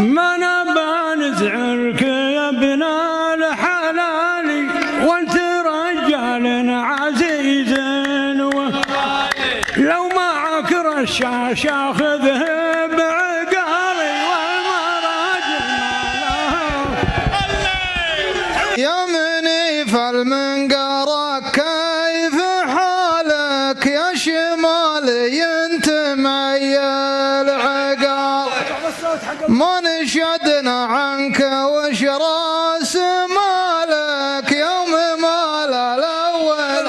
ما نبى نزعلك يا ابن الحلال وانت رجال عزيز، لو معك رشاش اخذه بعقالي والمراجل يا منيف المنقرة كيف حالك يا شمالي انت ميال عقال، منشدنا عنك وش راس مالك يوم مال الاول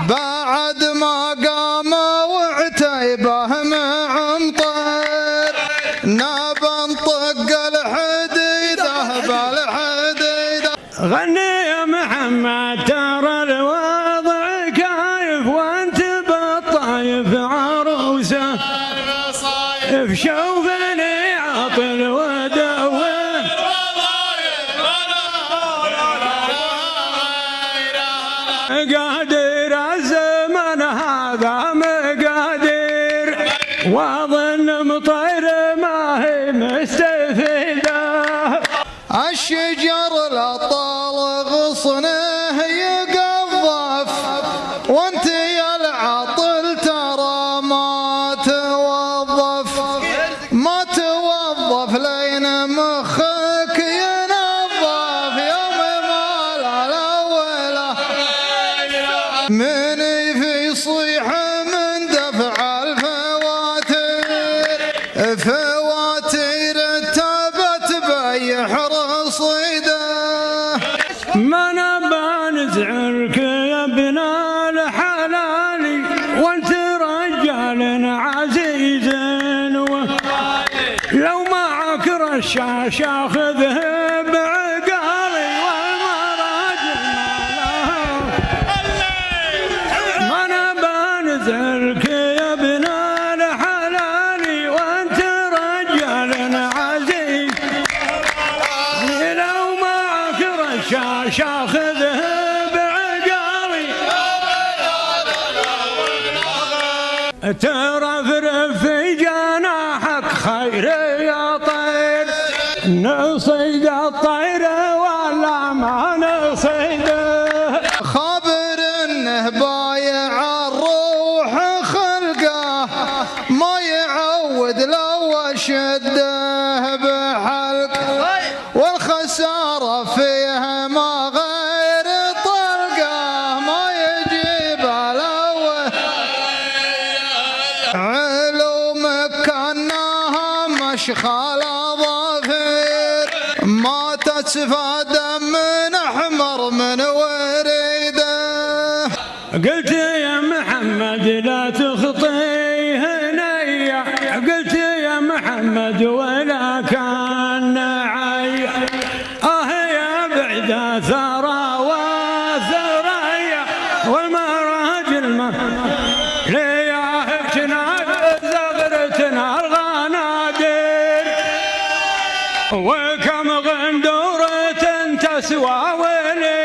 بعد ما قام وعتيبه معمطر نبى نطق الحديده بالحديده. غني يا محمد ترى الوضع كايف وانت بالطايف عروسه، شوفني عاطل ودوه قادر الزمن هذا مقادير، واظن مطير ما هي مستفيده. الشجر لطال غصنه يقظف وانت يا العطل ترى ما توظف لين مخك ينظف يوم مال الاوله. من في صيح من دفع الفواتير تبت بيح رصيده. ما نبى نزعلك يا ابن الحلال وانت رجال عزيز، لو معك رشاش اخذه بعقالي والمراجل ما نبى نزعلك يا ابن الحلال وانت رجال عزيز، لو معك رشاش اخذه بعقالي ترفرف في جناحك خير يا طير، نصيد الطير ولا ما نصيده. خبر انه بايع الروح خلقه ما يعود لو شده بحلق، والخساره فيها ما غير طلقه ما يجيب الاول. علومك كانها مشخال اظافر ما تتفادى من احمر من وريده. قلت يا محمد لا تخطي هنيا، قلت يا محمد ولا كان عي، يا بعد ثرى وثريا والمراجل ما لياهتنا زغرتنا الغنادير، وكم غندورة تسوى ولي